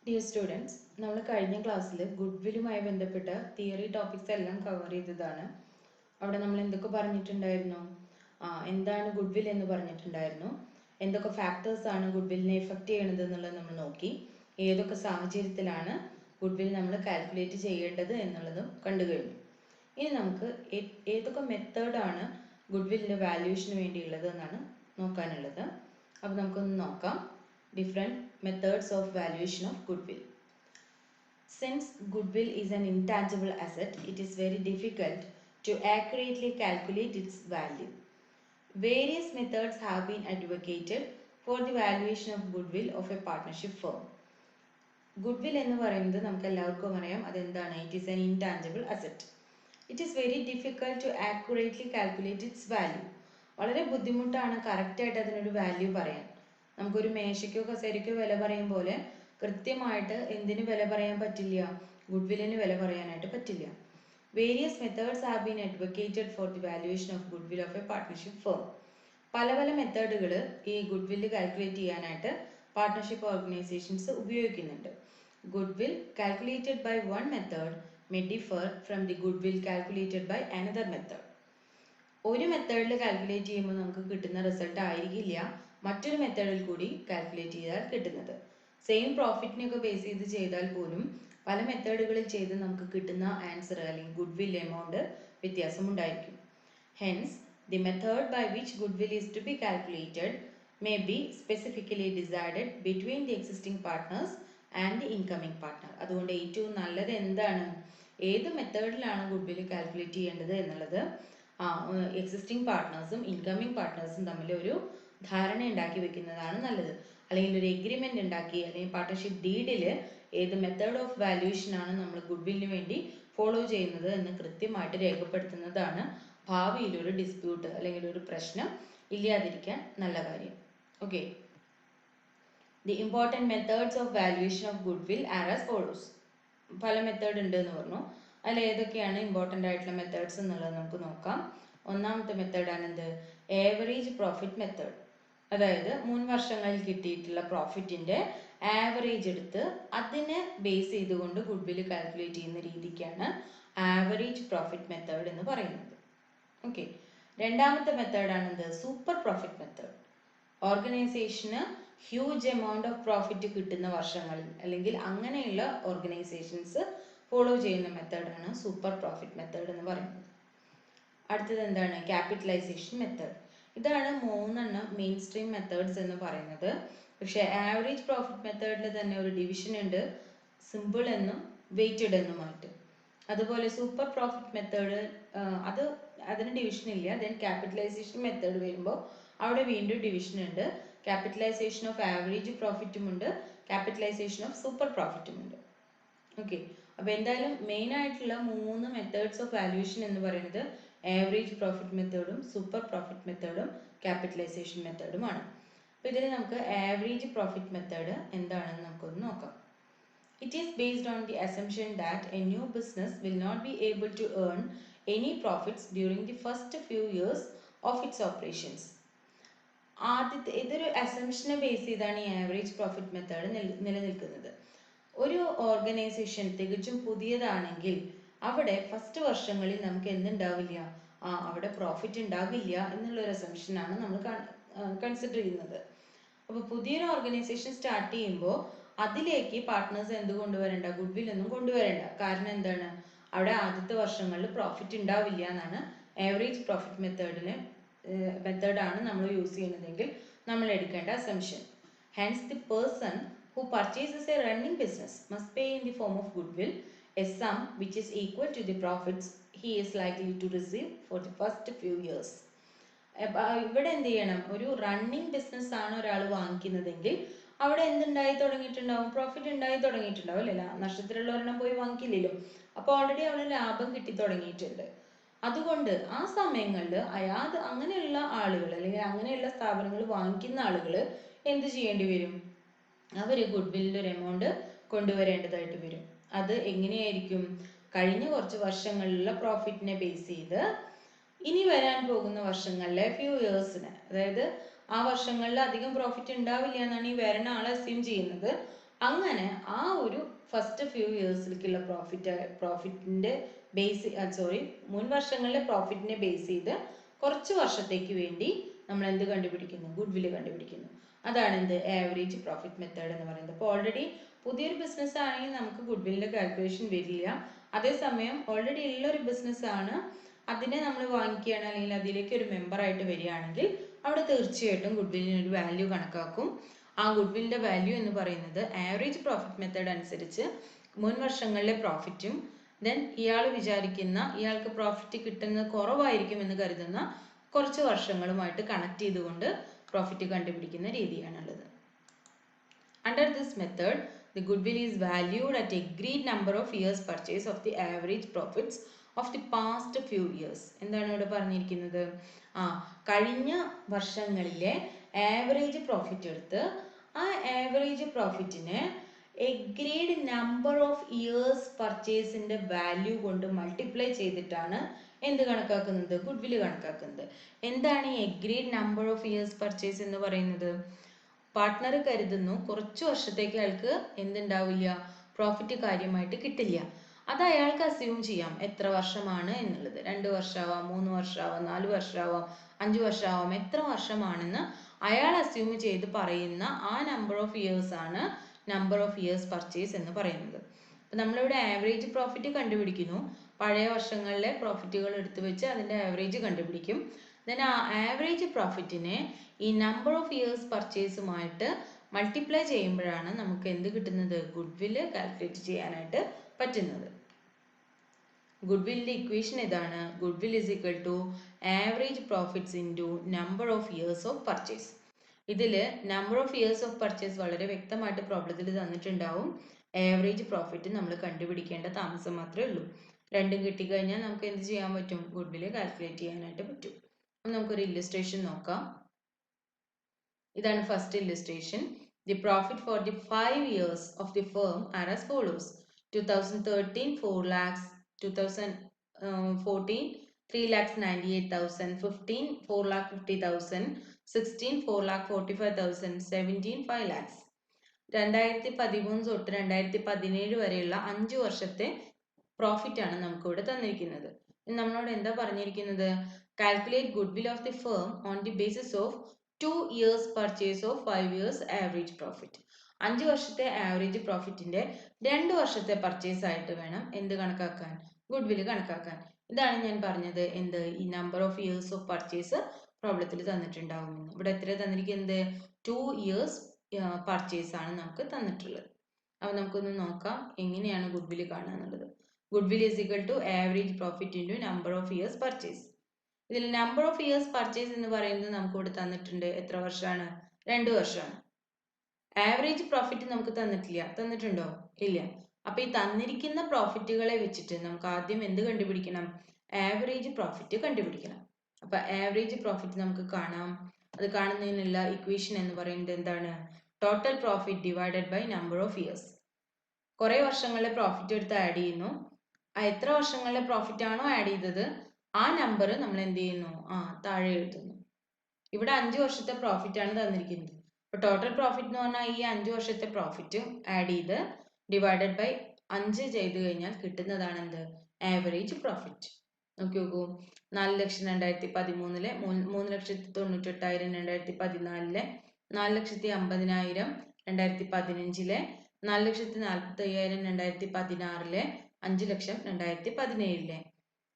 Dear students, നമ്മൾ കഴിഞ്ഞ ക്ലാസ്സിൽ ഗുഡ്വില്ലുമായി ബന്ധപ്പെട്ട തിയറി ടോപ്പിക്സ് എല്ലാം കവർ ചെയ്തതാണ്. അവിടെ നമ്മൾ എന്തൊക്കെ പറഞ്ഞിട്ടുണ്ടായിരുന്നു? എന്താണ് ഗുഡ്വിൽ എന്ന് പറഞ്ഞിട്ടുണ്ടായിരുന്നു. എന്തൊക്കെ ഫാക്ടേഴ്സ് ആണ് ഗുഡ്വില്ലിനെ എഫക്റ്റ് ചെയ്യുന്നത് എന്നുള്ളത് നമ്മൾ നോക്കി. ഏതൊക്കെ സാഹചര്യത്തിലാണ് ഗുഡ്വിൽ നമ്മൾ കാൽക്കുലേറ്റ് ചെയ്യേണ്ടത് എന്നുള്ളതും കണ്ടു കഴിഞ്ഞു. ഇനി നമുക്ക് ഏതൊക്കെ മെത്തേഡാണ് ഗുഡ്വില്ലിൻ്റെ വാല്യൂഷന് വേണ്ടിയുള്ളത് എന്നാണ് നോക്കാനുള്ളത്. അപ്പോൾ നമുക്കൊന്ന് നോക്കാം. Different methods of valuation of goodwill. Since goodwill is an intangible asset, it is very difficult to accurately calculate its value. Various methods have been advocated for the valuation of goodwill of a partnership firm. Goodwill എന്ന് പറയുന്നത് നമുക്ക് എല്ലാവർക്കും അറിയാം അതെന്താണ്? It is an intangible asset. It is very difficult to accurately calculate its value. വളരെ ബുദ്ധിമുട്ടാണ് കറക്റ്റായിട്ട് അതിനൊരു വാല്യൂ പറയാൻ. നമുക്കൊരു മേശയ്ക്കോ കസേരയ്ക്കോ വില പറയും പോലെ കൃത്യമായിട്ട് എന്തിനു വില പറയാൻ പറ്റില്ല? ഗുഡ്വില്ലിന് വില പറയാനായിട്ട് പറ്റില്ല. Various methods have been advocated for the valuation of goodwill of a partnership firm. പല പല മെത്തേഡുകൾ ഈ ഗുഡ്വില്ല് കാൽക്കുലേറ്റ് ചെയ്യാനായിട്ട് പാർട്ട്ണർഷിപ്പ് ഓർഗനൈസേഷൻസ് ഉപയോഗിക്കുന്നുണ്ട്. Goodwill calculated by one method may differ from the goodwill calculated by another method. ഒരു മെത്തേഡിൽ calculate ചെയ്യുമ്പോൾ നമുക്ക് കിട്ടുന്ന റിസൾട്ട് ആയിരിക്കില്ല മറ്റൊരു മെത്തേഡിൽ കൂടി കാൽക്കുലേറ്റ് ചെയ്താൽ കിട്ടുന്നത്. സെയിം പ്രോഫിറ്റിനെയൊക്കെ ബേസ് ചെയ്ത് ചെയ്താൽ പോലും പല മെത്തേഡുകളിൽ ചെയ്ത് നമുക്ക് കിട്ടുന്ന ആൻസർ അല്ലെങ്കിൽ ഗുഡ്വിൽ എമൗണ്ട് വ്യത്യാസമുണ്ടായിരിക്കും. Hence the method by which goodwill is to be calculated may be specifically decided between the existing partners and the incoming partner. അതുകൊണ്ട് ഏറ്റവും നല്ലത് എന്താണ്? ഏത് മെത്തേഡിലാണ് ഗുഡ്വിൽ കാൽക്കുലേറ്റ് ചെയ്യേണ്ടത് എന്നുള്ളത് എക്സിസ്റ്റിംഗ് പാർട്ട്നേഴ്സും ഇൻകമിംഗ് പാർട്ട്നേഴ്സും തമ്മിൽ ഒരു ധാരണ ഉണ്ടാക്കി വെക്കുന്നതാണ് നല്ലത്. അല്ലെങ്കിൽ ഒരു എഗ്രിമെന്റ് ഉണ്ടാക്കി അല്ലെങ്കിൽ പാർട്ട്ണർഷിപ്പ് ഡീഡിൽ ഏത് മെത്തേഡ് ഓഫ് വാല്യൂഷൻ ആണ് നമ്മൾ ഗുഡ്വില്ലിന് വേണ്ടി ഫോളോ ചെയ്യുന്നത് എന്ന് കൃത്യമായിട്ട് രേഖപ്പെടുത്തുന്നതാണ് ഭാവിയിൽ ഒരു ഡിസ്പ്യൂട്ട് അല്ലെങ്കിൽ ഒരു പ്രശ്നം ഇല്ലാതിരിക്കാൻ നല്ല കാര്യം. Okay, the important methods of valuation of goodwill are as follows. പല മെത്തേഡ് ഉണ്ട് എന്ന് പറഞ്ഞു. അതിൽ ഏതൊക്കെയാണ് ഇമ്പോർട്ടൻ്റ് ആയിട്ടുള്ള മെത്തേഡ്സ് എന്നുള്ളത് നമുക്ക് നോക്കാം. ഒന്നാമത്തെ മെത്തേഡാണ് എന്ത്? Average profit method. അതായത് മുൻ വർഷങ്ങളിൽ കിട്ടിയിട്ടുള്ള പ്രോഫിറ്റിന്റെ ആവറേജ് എടുത്ത് അതിനെ ബേസ് ചെയ്തുകൊണ്ട് ഗുഡ്വിൽ കാൽക്കുലേറ്റ് ചെയ്യുന്ന രീതിക്കാണ് ആവറേജ് പ്രോഫിറ്റ് മെത്തേഡ് എന്ന് പറയുന്നത്. ഓക്കെ, രണ്ടാമത്തെ മെത്തേഡാണ് എന്ത്? Super profit method. ഓർഗനൈസേഷന് ഹ്യൂജ് എമൗണ്ട് ഓഫ് പ്രോഫിറ്റ് കിട്ടുന്ന വർഷങ്ങളിൽ അല്ലെങ്കിൽ അങ്ങനെയുള്ള ഓർഗനൈസേഷൻസ് ഫോളോ ചെയ്യുന്ന മെത്തേഡാണ് സൂപ്പർ പ്രോഫിറ്റ് മെത്തേഡ് എന്ന് പറയുന്നത്. അടുത്തത് എന്താണ്? Capitalisation method. ഇതാണ് മൂന്നെണ്ണം മെയിൻ സ്ട്രീം മെത്തേഡ്സ് എന്ന് പറയുന്നത്. പക്ഷേ ആവറേജ് പ്രോഫിറ്റ് മെത്തേഡിൽ തന്നെ ഒരു ഡിവിഷൻ ഉണ്ട്, സിമ്പിൾ എന്നും വെയ്റ്റഡ് എന്നുമായിട്ട്. അതുപോലെ സൂപ്പർ പ്രോഫിറ്റ് മെത്തേഡ് അതിന് ഡിവിഷൻ ഇല്ല. ദെൻ ക്യാപിറ്റലൈസേഷൻ മെത്തേഡ് വരുമ്പോൾ അവിടെ വീണ്ടും ഡിവിഷൻ ഉണ്ട്. ക്യാപിറ്റലൈസേഷൻ ഓഫ് ആവറേജ് പ്രോഫിറ്റും ഉണ്ട്, ക്യാപിറ്റലൈസേഷൻ ഓഫ് സൂപ്പർ പ്രോഫിറ്റും ഉണ്ട്. ഓക്കെ, അപ്പോൾ എന്തായാലും മെയിൻ ആയിട്ടുള്ള മൂന്ന് മെത്തേഡ്സ് ഓഫ് വാല്യൂഷൻ എന്ന് പറയുന്നത് ആവറേജ് പ്രോഫിറ്റ് മെത്തേഡും സൂപ്പർ പ്രോഫിറ്റ് മെത്തേഡും ക്യാപിറ്റലൈസേഷൻ മെത്തേഡുമാണ്. അപ്പോൾ ഇതിൽ നമുക്ക് ആവറേജ് പ്രോഫിറ്റ് മെത്തേഡ് എന്താണെന്ന് നമുക്കൊന്ന് നോക്കാം. It is based on the assumption that a new business will not be able to earn any profits during the first few years of its operations. ഇതൊരു അസംഷനെ ബേസ് ചെയ്താണ് ഈ ആവറേജ് പ്രോഫിറ്റ് മെത്തേഡ് നിലനിൽക്കുന്നത്. ഒരു organisation തികച്ചും പുതിയതാണെങ്കിൽ അവിടെ first വർഷങ്ങളിൽ നമുക്ക് എന്തുണ്ടാവില്ല? അവിടെ പ്രോഫിറ്റ് ഉണ്ടാവില്ല എന്നുള്ളൊരു അസംഷനാണ് നമ്മൾ കൺസിഡർ ചെയ്യുന്നത്. അപ്പോൾ പുതിയൊരു ഓർഗനൈസേഷൻ സ്റ്റാർട്ട് ചെയ്യുമ്പോൾ അതിലേക്ക് പാർട്ട്നേഴ്സ് എന്ത് കൊണ്ടുവരേണ്ട? ഗുഡ്വിൽ ഒന്നും കൊണ്ടുവരേണ്ട. കാരണം എന്താണ്? അവിടെ ആദ്യത്തെ വർഷങ്ങളിൽ പ്രോഫിറ്റ് ഉണ്ടാവില്ല എന്നാണ് ആവറേജ് പ്രോഫിറ്റ് മെത്തേഡാണ് നമ്മൾ യൂസ് ചെയ്യുന്നതെങ്കിൽ നമ്മൾ എടുക്കേണ്ട assumption. Hence the person who purchases a running business must pay in the form of goodwill a sum which is equal to the profits he is likely to receive for the first few years. ഇവിടെ എന്ത് ചെയ്യണം? ഒരു running business ആണ് ഒരാൾ വാങ്ങിക്കുന്നതെങ്കിൽ അവിടെ എന്തുണ്ടായി തുടങ്ങിയിട്ടുണ്ടാവും? Profit ഉണ്ടായി തുടങ്ങിയിട്ടുണ്ടാവും അല്ലേ? നഷ്ടത്തിലുള്ള ഒരെണ്ണം പോയി വാങ്ങിക്കില്ലല്ലോ. അപ്പോൾ ഓൾറെഡി അവിടെ ലാഭം കിട്ടി തുടങ്ങിയിട്ടുണ്ട്. അതുകൊണ്ട് ആ സമയങ്ങളിൽ അങ്ങനെയുള്ള ആളുകൾ അല്ലെങ്കിൽ അങ്ങനെയുള്ള സ്ഥാപനങ്ങൾ വാങ്ങിക്കുന്ന ആളുകൾ എന്ത് ചെയ്യേണ്ടി വരും? അവർ ഗുഡ്വില്ലിൻ്റെ ഒരു എമൗണ്ട് കൊണ്ടുവരേണ്ടതായിട്ട് വരും. അത് എങ്ങനെയായിരിക്കും? കഴിഞ്ഞ കുറച്ച് വർഷങ്ങളിലുള്ള പ്രോഫിറ്റിനെ ബേസ് ചെയ്ത് ഇനി വരാൻ പോകുന്ന വർഷങ്ങളിലെ ഫ്യൂ ഇയേഴ്സിന്, അതായത് ആ വർഷങ്ങളിൽ അധികം പ്രോഫിറ്റ് ഉണ്ടാവില്ല എന്നാണ് ഈ വരുന്ന ആൾ അസ്യൂം ചെയ്യുന്നത്. അങ്ങനെ ആ ഒരു ഫസ്റ്റ് ഫ്യൂ ഇയേഴ്സിലേക്കുള്ള പ്രോഫിറ്റിന്റെ മുൻ വർഷങ്ങളിലെ പ്രോഫിറ്റിനെ ബേസ് ചെയ്ത് കുറച്ച് വർഷത്തേക്ക് വേണ്ടി നമ്മൾ എന്ത് കണ്ടുപിടിക്കുന്നു? ഗുഡ്വിൽ കണ്ടുപിടിക്കുന്നു. അതാണ് എന്ത് ആവറേജ് പ്രോഫിറ്റ് മെത്തേഡ് എന്ന് പറയുന്നത്. അപ്പോൾ ഓൾറെഡി പുതിയൊരു ബിസിനസ് ആണെങ്കിൽ നമുക്ക് ഗുഡ്വില്ലിന്റെ കാൽക്കുലേഷൻ വരില്ല. അതേസമയം ഓൾറെഡി ഉള്ള ഒരു ബിസിനസ് ആണ്, അതിനെ നമ്മൾ വാങ്ങിക്കുകയാണ് അല്ലെങ്കിൽ അതിലേക്ക് ഒരു മെമ്പർ ആയിട്ട് വരികയാണെങ്കിൽ അവിടെ തീർച്ചയായിട്ടും ഗുഡ്വില്ലിന് ഒരു വാല്യൂ കണക്കാക്കും. ആ ഗുഡ്വില്ലിന്റെ വാല്യൂ എന്ന് പറയുന്നത് ആവറേജ് പ്രോഫിറ്റ് മെത്തേഡ് അനുസരിച്ച് മുൻ വർഷങ്ങളിലെ പ്രോഫിറ്റും ദെൻ ഇയാൾക്ക് പ്രോഫിറ്റ് കിട്ടുന്നത് കുറവായിരിക്കും എന്ന് കരുതുന്ന കുറച്ച് വർഷങ്ങളുമായിട്ട് കണക്ട് ചെയ്തുകൊണ്ട് പ്രോഫിറ്റ് കണ്ടുപിടിക്കുന്ന രീതിയാണുള്ളത്. Under this method, the goodwill is valued at agreed number of years purchase of the average profits of the past few years. എന്താണ് ഇവിടെ പറഞ്ഞിരിക്കുന്നത്? കഴിഞ്ഞ വർഷങ്ങളിലെ ആവറേജ് പ്രോഫിറ്റ് എടുത്ത് ആ ആവറേജ് പ്രോഫിറ്റിനെ എഗ്രീഡ് നമ്പർ ഓഫ് ഇയേഴ്സ് പർച്ചേസിന്റെ വാല്യൂ കൊണ്ട് മൾട്ടിപ്ലൈ ചെയ്തിട്ടാണ് എന്ത് കണക്കാക്കുന്നത്? ഗുഡ്വിൽ കണക്കാക്കുന്നത്. എന്താണ് ഈ agreed number of years purchase എന്ന് പറയുന്നത്? പാർട്ട്ണർ കരുതുന്നു കുറച്ച് വർഷത്തേക്ക് അയാൾക്ക് എന്തുണ്ടാവില്ല, പ്രോഫിറ്റ് കാര്യമായിട്ട് കിട്ടില്ല. അത് അയാൾക്ക് അസ്യൂം ചെയ്യാം എത്ര വർഷമാണ് എന്നുള്ളത്. 2 വർഷമാവാം, 3 വർഷമാവാം, 4 വർഷമാവാം, 5 വർഷമാവാം, എത്ര വർഷമാണെന്ന് അയാൾ അസ്യൂം ചെയ്ത് പറയുന്ന ആ നമ്പർ ഓഫ് ഇയേഴ്സ് ആണ് നമ്പർ ഓഫ് ഇയേഴ്സ് പർച്ചേസ് എന്ന് പറയുന്നത്. അപ്പം നമ്മളിവിടെ ആവറേജ് പ്രോഫിറ്റ് കണ്ടുപിടിക്കുന്നു. പഴയ വർഷങ്ങളിലെ പ്രോഫിറ്റുകൾ എടുത്തു വെച്ച് അതിൻ്റെ ആവറേജ് കണ്ടുപിടിക്കും. ദെൻ ആ ആവറേജ് പ്രോഫിറ്റിനെ ഈ നമ്പർ ഓഫ് ഇയേഴ്സ് പർച്ചേസുമായിട്ട് മൾട്ടിപ്ലൈ ചെയ്യുമ്പോഴാണ് നമുക്ക് എന്ത് കിട്ടുന്നത്? ഗുഡ്വിൽ കാൽക്കുലേറ്റ് ചെയ്യാനായിട്ട് പറ്റുന്നത്. ഗുഡ്വില്ലിന്റെ ഇക്വേഷൻ ഇതാണ്. Goodwill is equal to average profits into number of years of purchase. ഇതിൽ number of years of purchase വളരെ വ്യക്തമായിട്ട് പ്രോബ്ലത്തിൽ തന്നിട്ടുണ്ടാവും. ആവറേജ് പ്രോഫിറ്റ് നമ്മൾ കണ്ടുപിടിക്കേണ്ട താമസം മാത്രമേ ഉള്ളൂ. രണ്ടും കിട്ടിക്കഴിഞ്ഞാൽ നമുക്ക് എന്ത് ചെയ്യാൻ പറ്റും? ഗുഡ്വിൽ കാൽക്കുലേറ്റ് ചെയ്യാനായിട്ട് പറ്റും. അപ്പം നമുക്കൊരു ഇല്ലസ്ട്രേഷൻ നോക്കാം. ഇതാണ് first illustration. The profit for the 5 years of the firm are as follows. 2013 4 lakhs, 2014 3,98,000, 15 4,50,000, 16 4,45,000, 17 5 lakhs. 2013 തൊട്ട് 2017 വരെയുള്ള 5 വർഷത്തെ പ്രോഫിറ്റ് ആണ് നമുക്ക് ഇവിടെ തന്നിരിക്കുന്നത്. നമ്മളോട് എന്താ പറഞ്ഞിരിക്കുന്നത്? Calculate goodwill of the firm on the basis of 2 years purchase of 5 years average profit. 5 വർഷത്തെ ആവറേജ് പ്രോഫിറ്റിന്റെ 2 വർഷത്തെ പർച്ചേസ് ആയിട്ട് വേണം എന്ത് കണക്കാക്കാൻ? ഗുഡ്വിൽ കണക്കാക്കാൻ. ഇതാണ് ഞാൻ പറഞ്ഞത് എന്ത് ഈ number of years of purchase പ്രോബ്ലത്തിൽ തന്നിട്ടുണ്ടാവുമെന്ന്. ഇവിടെ എത്ര തന്നിരിക്കുന്നത്? 2 years പർച്ചേസ് ആണ് നമുക്ക് തന്നിട്ടുള്ളത്. അപ്പൊ നമുക്കൊന്ന് നോക്കാം എങ്ങനെയാണ് ഗുഡ്വിൽ കാണുക എന്നുള്ളത്. Goodwill is equal to average profit into number of years purchase. ഇതിൽ നമ്പർ ഓഫ് ഇയേഴ്സ് പർച്ചേസ് എന്ന് പറയുന്നത് നമുക്ക് ഇവിടെ തന്നിട്ടുണ്ട്. എത്ര വർഷമാണ്? 2 വർഷമാണ്. ആവറേജ് പ്രോഫിറ്റ് നമുക്ക് തന്നിട്ടുണ്ടോ? ഇല്ല. അപ്പൊ ഈ തന്നിരിക്കുന്ന പ്രോഫിറ്റുകളെ വെച്ചിട്ട് നമുക്ക് ആദ്യം എന്ത് കണ്ടുപിടിക്കണം? ആവറേജ് പ്രോഫിറ്റ് കണ്ടുപിടിക്കണം. അപ്പൊ ആവറേജ് പ്രോഫിറ്റ് നമുക്ക് കാണാം. അത് കാണുന്നതിനുള്ള ഇക്വേഷൻ എന്ന് പറയുന്നത് എന്താണ്? Total profit divided by number of years. കുറെ വർഷങ്ങളിലെ പ്രോഫിറ്റ് എടുത്ത് ആഡ് ചെയ്യുന്നു. എത്ര വർഷങ്ങളിലെ പ്രോഫിറ്റ് ആണോ ആഡ് ചെയ്തത് ആ നമ്പർ നമ്മൾ എന്ത് ചെയ്യുന്നു? താഴെ എഴുതുന്നു. ഇവിടെ 5 വർഷത്തെ പ്രോഫിറ്റ് ആണ് തന്നിരിക്കുന്നത്. അപ്പൊ ടോട്ടൽ പ്രോഫിറ്റ് എന്ന് പറഞ്ഞാൽ ഈ 5 വർഷത്തെ പ്രോഫിറ്റ് ആഡ് ചെയ്ത് ഡിവൈഡഡ് ബൈ 5 ചെയ്ത് കഴിഞ്ഞാൽ കിട്ടുന്നതാണ് എന്ത്? Average profit. നോക്കി നോക്കൂ. 4,00,000 3,98,000 2014, 4,50,000 2015, 4,45,000 2016, 5 ലക്ഷം 2017.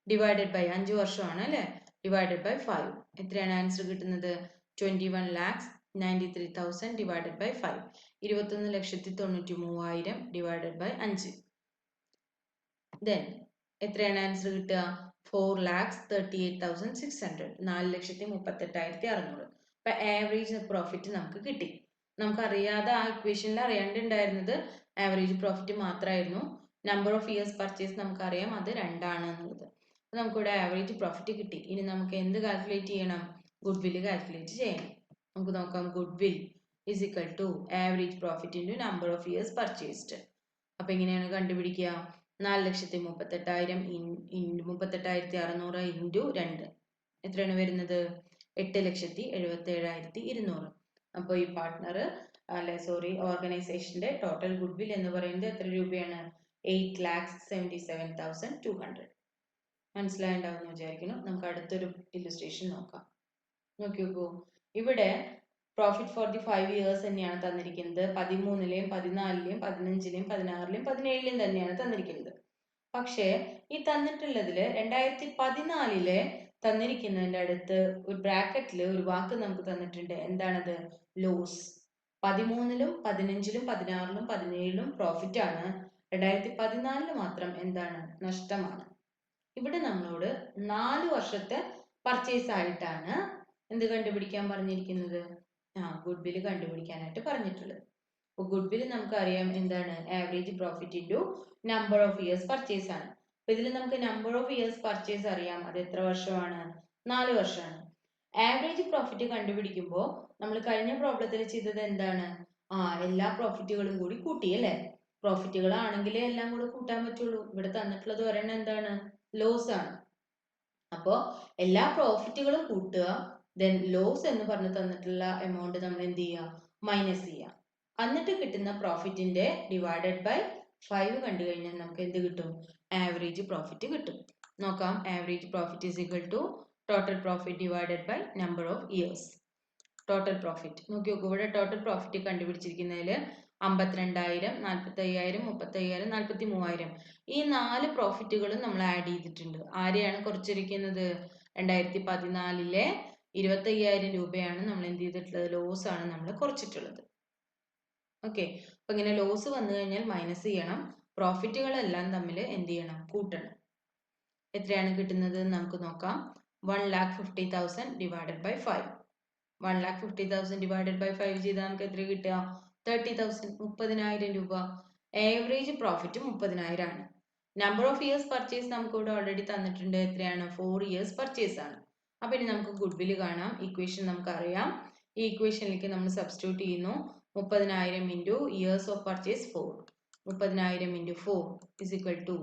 ഡിവൈഡഡ് ബൈ 5 വർഷമാണ് അല്ലേ? Divided by 5. എത്രയാണ് ആൻസർ കിട്ടുന്നത്? 21,93,000 divided by 5. 21,93,000 divided by 5. Then എത്രയാണ് ആൻസർ കിട്ടുക? 4,38,600, 4,38,600. അപ്പൊ ആവറേജ് പ്രോഫിറ്റ് നമുക്ക് കിട്ടി. നമുക്കറിയാതെ ആ ഇക്വേഷനിൽ അറിയാണ്ടുണ്ടായിരുന്നത് ആവറേജ് പ്രോഫിറ്റ് മാത്രമായിരുന്നു. നമ്പർ ഓഫ് ഇയേഴ്സ് പർച്ചേസ് നമുക്കറിയാം, അത് 2 ആണ് എന്നുള്ളത്. നമുക്കിവിടെ ആവറേജ് പ്രോഫിറ്റ് കിട്ടി. ഇനി നമുക്ക് എന്ത് കാൽക്കുലേറ്റ് ചെയ്യണം? ഗുഡ്വിൽ കാൽക്കുലേറ്റ് ചെയ്യണം. നമുക്ക് നോക്കാം. Goodwill is equal to average profit into number of years purchased. അപ്പൊ എങ്ങനെയാണ് കണ്ടുപിടിക്കുക? 4,38,600 ഇൻറ്റു 2 എത്രയാണ് വരുന്നത്? 8,77,200. അപ്പോൾ ഈ പാർട്ട്ണർ അല്ലെ സോറി ഓർഗനൈസേഷന്റെ ടോട്ടൽ ഗുഡ്വിൽ എന്ന് പറയുന്നത് എത്ര രൂപയാണ്? 8,77,200. മനസ്സിലായിട്ടുണ്ടാവും എന്ന് വിചാരിക്കുന്നു. നമുക്ക് അടുത്തൊരു ഇല്ലസ്ട്രേഷൻ നോക്കാം. നോക്കി നോക്കൂ, ഇവിടെ പ്രോഫിറ്റ് ഫോർ ദി 5 ഇയേഴ്സ് തന്നെയാണ് തന്നിരിക്കുന്നത്. 13ലെയും 14ലെയും 15ലെയും 16ലെയും 17ലെയും തന്നെയാണ് തന്നിരിക്കുന്നത്. പക്ഷേ ഈ തന്നിട്ടുള്ളതില് 2014 തന്നിരിക്കുന്നതിന്റെ അടുത്ത് ഒരു ബ്രാക്കറ്റിൽ ഒരു വാക്ക് നമുക്ക് തന്നിട്ടുണ്ട്. എന്താണത്? ലോസ്. 13ലും 15ലും 16ലും 17ലും പ്രോഫിറ്റ് ആണ്, 2014 മാത്രം എന്താണ്? നഷ്ടമാണ്. ഇവിടെ നമ്മളോട് 4 വർഷത്തെ പർച്ചേസ് ആയിട്ടാണ് എന്ത് കണ്ടുപിടിക്കാൻ പറഞ്ഞിരിക്കുന്നത്? ഗുഡ്വിൽ കണ്ടുപിടിക്കാനായിട്ട് പറഞ്ഞിട്ടുള്ളത്. അപ്പോൾ ഗുഡ്വിൽ നമുക്കറിയാം എന്താണ്? Average profit into number of years purchase ആണ്. അപ്പൊ ഇതിൽ നമുക്ക് നമ്പർ ഓഫ് ഇയേഴ്സ് പർച്ചേസ് അറിയാം. അത് എത്ര വർഷമാണ്? 4 വർഷമാണ്. ആവറേജ് പ്രോഫിറ്റ് കണ്ടുപിടിക്കുമ്പോൾ നമ്മൾ കഴിഞ്ഞ പ്രോബ്ലത്തിൽ ചെയ്തത് എന്താണ്? എല്ലാ പ്രോഫിറ്റുകളും കൂടി കൂട്ടി അല്ലേ? പ്രോഫിറ്റുകളാണെങ്കിലേ എല്ലാം കൂടെ കൂട്ടാൻ പറ്റുള്ളൂ. ഇവിടെ തന്നിട്ടുള്ളത് ഒരെണ്ണം എന്താണ്? ലോസ് ആണ്. അപ്പോൾ എല്ലാ പ്രോഫിറ്റുകളും കൂട്ടുക, ദെൻ ലോസ് എന്ന് പറഞ്ഞ് തന്നിട്ടുള്ള എമൗണ്ട് നമ്മൾ എന്ത് ചെയ്യുക? മൈനസ് ചെയ്യുക. എന്നിട്ട് കിട്ടുന്ന പ്രോഫിറ്റിന്റെ ഡിവൈഡഡ് ബൈ 5 കണ്ടു കഴിഞ്ഞാൽ നമുക്ക് എന്ത് കിട്ടും? ആവറേജ് പ്രോഫിറ്റ് കിട്ടും. നോക്കാം. Average profit is equal to total profit divided by number of years. Total profit നോക്കി നോക്കൂ. ഇവിടെ ടോട്ടൽ പ്രോഫിറ്റ് കണ്ടുപിടിച്ചിരിക്കുന്നതിൽ 52,000, 45,000, 30,000, 43,000 ഈ 4 പ്രോഫിറ്റുകളും നമ്മൾ ആഡ് ചെയ്തിട്ടുണ്ട്. ആരെയാണ് കുറച്ചിരിക്കുന്നത്? 2014 25,000 രൂപയാണ് നമ്മൾ എന്ത് ചെയ്തിട്ടുള്ളത്? ലോസ് ആണ് നമ്മൾ കുറച്ചിട്ടുള്ളത്. ഓക്കെ, അപ്പൊ ഇങ്ങനെ ലോസ് വന്നു കഴിഞ്ഞാൽ മൈനസ് ചെയ്യണം. പ്രോഫിറ്റുകളെല്ലാം തമ്മിൽ എന്ത് ചെയ്യണം? കൂട്ടണം. എത്രയാണ് കിട്ടുന്നത് നമുക്ക് നോക്കാം. 1,50,000 ഡിവൈഡഡ് ബൈ 5. 1,50,000 ഡിവൈഡഡ് ബൈ 5 ചെയ്താൽ നമുക്ക് എത്ര കിട്ടുക? 30,000, 30,000 രൂപ. ആവറേജ് പ്രോഫിറ്റ് 30,000 ആണ്. നമ്പർ ഓഫ് ഇയേഴ്സ് പർച്ചേസ് നമുക്ക് ഇവിടെ ഓൾറെഡി തന്നിട്ടുണ്ട്. എത്രയാണ്? 4 ഇയേഴ്സ് പർച്ചേസ് ആണ്. അപ്പൊ ഇനി നമുക്ക് ഗുഡ്വിൽ കാണാം. ഇക്വേഷൻ നമുക്ക് അറിയാം. ഈ ഇക്വേഷനിലേക്ക് നമ്മൾ സബ്സ്റ്റിറ്റ്യൂട്ട് ചെയ്യുന്നു. 30,000 into years of purchase 4. 30,000 into 4 is equal to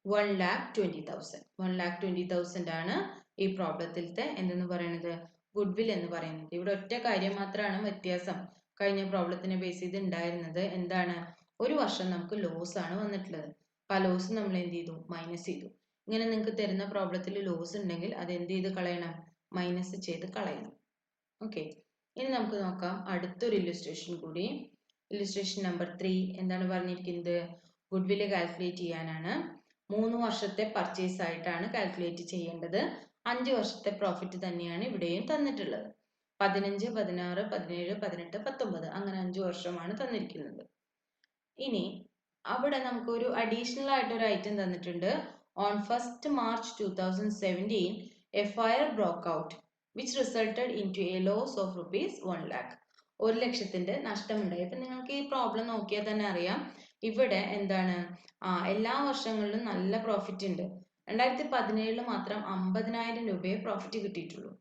1,20,000. 1,20,000 ആണ് ഈ പ്രോബ്ലത്തിലത്തെ എന്തെന്ന് പറയുന്നത്? ഗുഡ്വിൽ എന്ന് പറയുന്നത്. ഇവിടെ ഒറ്റ കാര്യം മാത്രമാണ് വ്യത്യാസം. കഴിഞ്ഞ പ്രോബ്ലത്തിനെ ബേസ് ചെയ്ത് ഉണ്ടായിരുന്നത് എന്താണ്? ഒരു വർഷം നമുക്ക് ലോസ് ആണ് വന്നിട്ടുള്ളത്. അപ്പൊ ആ ലോസ് നമ്മൾ എന്ത് ചെയ്തു? മൈനസ് ചെയ്തു. ഇങ്ങനെ നിങ്ങൾക്ക് തരുന്ന പ്രോബ്ലത്തിൽ ലോസ് ഉണ്ടെങ്കിൽ അത് എന്ത് ചെയ്ത് കളയണം? മൈനസ് ചെയ്ത് കളയണം. ഓക്കെ, ഇനി നമുക്ക് നോക്കാം അടുത്തൊരു ഇല്ലസ്ട്രേഷൻ കൂടി. ഇല്ലസ്ട്രേഷൻ നമ്പർ 3 എന്താണ് പറഞ്ഞിരിക്കുന്നത്? ഗുഡ്വിൽ കാൽക്കുലേറ്റ് ചെയ്യാനാണ്. 3 വർഷത്തെ പർച്ചേസ് ആയിട്ടാണ് കാൽക്കുലേറ്റ് ചെയ്യേണ്ടത്. 5 വർഷത്തെ പ്രോഫിറ്റ് തന്നെയാണ് ഇവിടെയും തന്നിട്ടുള്ളത്. 15, 16, 17, 18, 19 അങ്ങനെ 5 വർഷമാണ് തന്നിരിക്കുന്നത്. ഇനി അവിടെ നമുക്ക് ഒരു അഡീഷണൽ ആയിട്ട് ഒരു ഐറ്റം തന്നിട്ടുണ്ട്. On 1st March 2017 a fire broke out which resulted into a loss of rupees 1 lakh. 1 ലക്ഷത്തിന്റെ നഷ്ടമുണ്ടായി. അപ്പൊ നിങ്ങൾക്ക് ഈ പ്രോബ്ലം നോക്കിയാൽ തന്നെ അറിയാം. ഇവിടെ എന്താണ്? എല്ലാ വർഷങ്ങളിലും നല്ല പ്രോഫിറ്റ് ഉണ്ട്. 2017 മാത്രം 50,000 രൂപയെ പ്രോഫിറ്റ് കിട്ടിയിട്ടുള്ളൂ.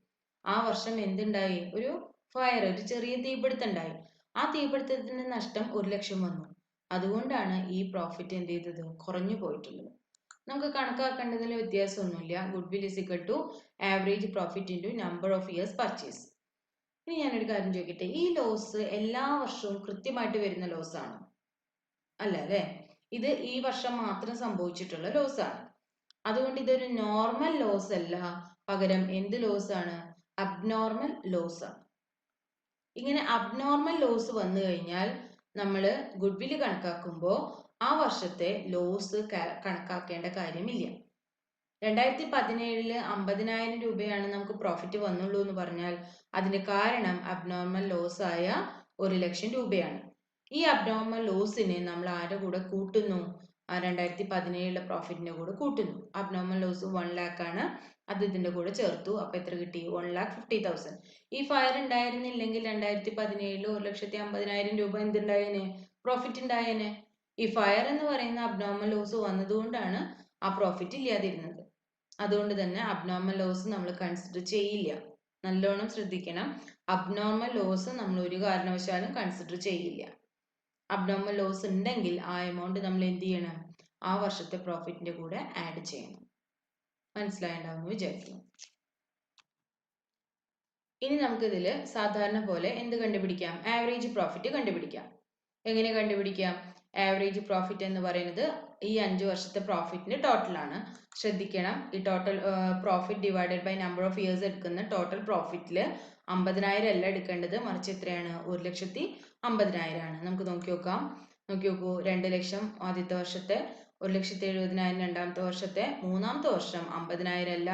ആ വർഷം എന്തുണ്ടായി? ഒരു ഫയർ, ഒരു ചെറിയ തീപിടുത്തം ഉണ്ടായി. ആ തീപിടുത്തത്തിന്റെ നഷ്ടം 1 ലക്ഷം വന്നു. അതുകൊണ്ടാണ് ഈ പ്രോഫിറ്റ് എന്ത് ചെയ്തത്? കുറഞ്ഞു പോയിട്ടുള്ളത്. നമുക്ക് കണക്കാക്കേണ്ടതിൽ വ്യത്യാസമൊന്നുമില്ല. Goodwill is equal to average profit into number of years purchase. ഇനി ഞാനൊരു കാര്യം ചോദിക്കട്ടെ, ഈ ലോസ് എല്ലാ വർഷവും കൃത്യമായിട്ട് വരുന്ന ലോസ് ആണോ? അല്ല അല്ലേ? ഇത് ഈ വർഷം മാത്രം സംഭവിച്ചിട്ടുള്ള ലോസ് ആണ്. അതുകൊണ്ട് ഇതൊരു നോർമൽ ലോസ് അല്ല, പകരം എന്ത് ലോസ് ആണ്? അബ്നോർമൽ ലോസ് ആണ്. ഇങ്ങനെ അബ്നോർമൽ ലോസ് വന്നു കഴിഞ്ഞാൽ നമ്മൾ ഗുഡ്വിൽ കണക്കാക്കുമ്പോൾ ആ വർഷത്തെ ലോസ് കണക്കാക്കേണ്ട കാര്യമില്ല. 2017 50,000 രൂപയാണ് നമുക്ക് പ്രോഫിറ്റ് വന്നുള്ളൂ എന്ന് പറഞ്ഞാൽ അതിന്റെ കാരണം അബ്നോർമൽ ലോസ് ആയ 1 ലക്ഷം രൂപയാണ്. ഈ അബ്നോർമൽ ലോസിനെ നമ്മൾ ആരുടെ കൂടെ കൂട്ടുന്നു? 2017 പ്രോഫിറ്റിന്റെ കൂടെ കൂട്ടുന്നു. അബ്നോർമൽ ലോസ് 1 lakh ആണ്, അത് ഇതിന്റെ കൂടെ ചേർത്തു. അപ്പൊ എത്ര കിട്ടി? 1,50,000. ഈ ഫയർ ഉണ്ടായിരുന്നില്ലെങ്കിൽ 2017 1,50,000 രൂപ എന്തുണ്ടായേനെ? പ്രോഫിറ്റ് ഉണ്ടായേനെ. ഈ ഫയർ എന്ന് പറയുന്ന അബ്നോർമൽ ലോസ് വന്നതുകൊണ്ടാണ് ആ പ്രോഫിറ്റ് ഇല്ലാതിരുന്നത്. അതുകൊണ്ട് തന്നെ അബ്നോർമൽ ലോസ് നമ്മൾ കൺസിഡർ ചെയ്യില്ല. നല്ലോണം ശ്രദ്ധിക്കണം. അബ്നോർമൽ ലോസ് നമ്മൾ ഒരു കാരണവശാലും കൺസിഡർ ചെയ്യില്ല. അബ്നോർമൽ ലോസ് ഉണ്ടെങ്കിൽ ആ എമൗണ്ട് നമ്മൾ എന്ത് ചെയ്യണം? ആ വർഷത്തെ പ്രോഫിറ്റിന്റെ കൂടെ ആഡ് ചെയ്യണം. മനസ്സിലായിട്ടുണ്ടാവുമെന്ന് വിചാരിക്കുന്നു. ഇനി നമുക്ക് ഇതിൽ സാധാരണ പോലെ എന്ത് കണ്ടുപിടിക്കാം? ആവറേജ് പ്രോഫിറ്റ് കണ്ടുപിടിക്കാം. എങ്ങനെ കണ്ടുപിടിക്കാം? ആവറേജ് പ്രോഫിറ്റ് എന്ന് പറയുന്നത് ഈ 5 വർഷത്തെ പ്രോഫിറ്റിന്റെ ടോട്ടലാണ്. ശ്രദ്ധിക്കണം, ഈ total profit divided by number of years എടുക്കുന്ന ടോട്ടൽ പ്രോഫിറ്റിൽ 50,000 അല്ല എടുക്കേണ്ടത്, മറിച്ച് എത്രയാണ്? 1,50,000 ആണ്. നമുക്ക് നോക്കി നോക്കാം. നോക്കി നോക്കൂ, 2 ലക്ഷം ആദ്യത്തെ വർഷത്തെ, 1,70,70,000 രണ്ടാമത്തെ വർഷത്തെ, മൂന്നാമത്തെ വർഷം 50,000 അല്ല,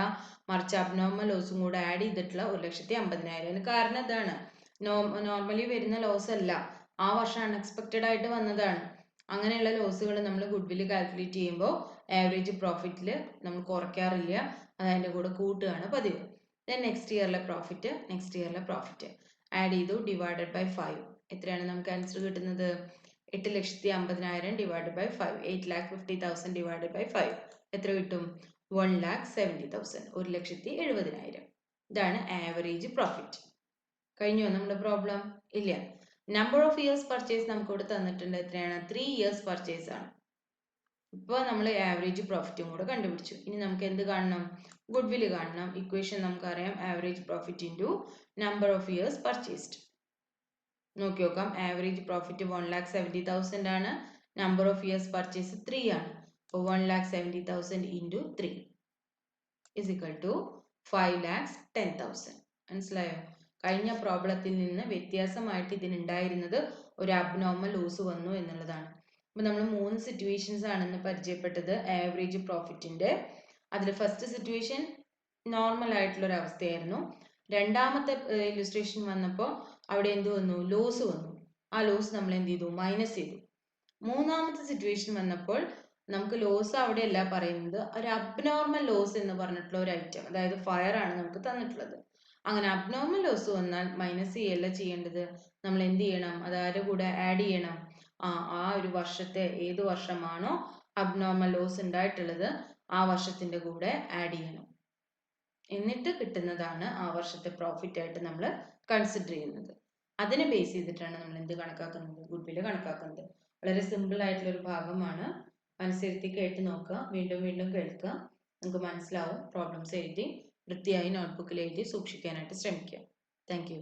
മറിച്ച് അബ്നോർമൽ ലോസും കൂടെ ആഡ് ചെയ്തിട്ടുള്ള 1,50,000. കാരണം ഇതാണ്, നോർമലി വരുന്ന ലോസ് അല്ല, ആ വർഷം അൺഎക്സ്പെക്റ്റഡ് ആയിട്ട് വന്നതാണ്. അങ്ങനെയുള്ള ലോസുകൾ നമ്മൾ ഗുഡ്വിൽ കാൽക്കുലേറ്റ് ചെയ്യുമ്പോൾ ആവറേജ് പ്രോഫിറ്റിൽ നമ്മൾ കുറയ്ക്കാറില്ല, അത് അതിൻ്റെ കൂടെ കൂട്ടുകയാണ് പതിവ്. ദെൻ നെക്സ്റ്റ് ഇയറിലെ പ്രോഫിറ്റ് ആഡ് ചെയ്തു, ഡിവൈഡഡ് ബൈ 5. എത്രയാണ് നമുക്ക് ആൻസർ കിട്ടുന്നത്? 8,50,000 ഡിവൈഡഡ് ബൈ 5, 8,50,000 ഡിവൈഡഡ് ബൈ 5 എത്ര കിട്ടും? 1,70,000, 1,70,000. ഇതാണ് ആവറേജ് പ്രോഫിറ്റ്. കഴിഞ്ഞോ നമ്മുടെ പ്രോബ്ലം? ഇല്ല. നമ്പർ ഓഫ് ഇയേഴ്സ് പർച്ചേസ് നമുക്ക് ഇവിടെ തന്നിട്ടുണ്ട്. എത്രയാണ്? 3 ഇയേഴ്സ് പർച്ചേസ് ആണ്. ഇപ്പോൾ നമ്മൾ ആവറേജ് പ്രോഫിറ്റും കൂടെ കണ്ടുപിടിച്ചു. ഇനി നമുക്ക് എന്ത് കാണണം? ഗുഡ്വിൽ കാണണം. ഇക്വേഷൻ നമുക്കറിയാം, average profit into number of years purchased. നോക്കി നോക്കാം. ആവറേജ് പ്രോഫിറ്റ് 1,70,000 ആണ്, നമ്പർ ഓഫ് ഇയേഴ്സ് പർച്ചേസ് 3 ആണ്. അപ്പോൾ 1,70,000 ഇൻറ്റു 3 ഇസ് ഇക്വൽ ടു 5,10,000. മനസ്സിലായോ? കഴിഞ്ഞ പ്രോബ്ലത്തിൽ നിന്ന് വ്യത്യാസമായിട്ട് ഇതിനുണ്ടായിരുന്നത് ഒരു അബ്നോർമൽ ലോസ് വന്നു എന്നുള്ളതാണ്. അപ്പോൾ നമ്മൾ 3 സിറ്റുവേഷൻസ് ആണെന്ന് പരിചയപ്പെട്ടത് ആവറേജ് പ്രോഫിറ്റിന്റെ. അതിൽ ഫസ്റ്റ് സിറ്റുവേഷൻ നോർമൽ ആയിട്ടുള്ള ഒരു അവസ്ഥയായിരുന്നു. രണ്ടാമത്തെ ഇല്ലുസ്ട്രേഷൻ വന്നപ്പോൾ അവിടെ എന്ത് വന്നു? ലോസ് വന്നു. ആ ലോസ് നമ്മൾ എന്ത് ചെയ്തു? മൈനസ് ചെയ്തു. മൂന്നാമത്തെ സിറ്റുവേഷൻ വന്നപ്പോൾ നമുക്ക് ലോസ് അവിടെ അല്ല പറയുന്നത്, ഒരു അബ്നോർമൽ ലോസ് എന്ന് പറഞ്ഞിട്ടുള്ള ഒരു ഐറ്റം, അതായത് ഫയർ ആണ് നമുക്ക് തന്നിട്ടുള്ളത്. അങ്ങനെ അബ്നോർമൽ ലോസ് വന്നാൽ മൈനസ് ചെയ്യല്ല ചെയ്യേണ്ടത്, നമ്മൾ എന്ത് ചെയ്യണം? അതാരുടെ കൂടെ ആഡ് ചെയ്യണം? ആ ഒരു വർഷത്തെ, ഏത് വർഷമാണോ അബ്നോർമൽ ലോസ് ഉണ്ടായിട്ടുള്ളത് ആ വർഷത്തിന്റെ കൂടെ ആഡ് ചെയ്യണം. എന്നിട്ട് കിട്ടുന്നതാണ് ആ വർഷത്തെ പ്രോഫിറ്റ് ആയിട്ട് നമ്മൾ കൺസിഡർ ചെയ്യുന്നത്. അതിനെ ബേസ് ചെയ്തിട്ടാണ് നമ്മൾ എന്ത് കണക്കാക്കുന്നത്? ഗുഡ്വിൽ കണക്കാക്കുന്നത്. വളരെ സിമ്പിൾ ആയിട്ടുള്ള ഒരു ഭാഗമാണ്. മനസ്സിരുത്തി കേട്ട് നോക്കുക, വീണ്ടും വീണ്ടും കേൾക്കുക, നമുക്ക് മനസ്സിലാവും. പ്രോബ്ലംസ് എഴുതി വൃത്തിയായി നോട്ട്ബുക്കിൽ എഴുതി സൂക്ഷിക്കാനായിട്ട് ശ്രമിക്കുക. Thank you.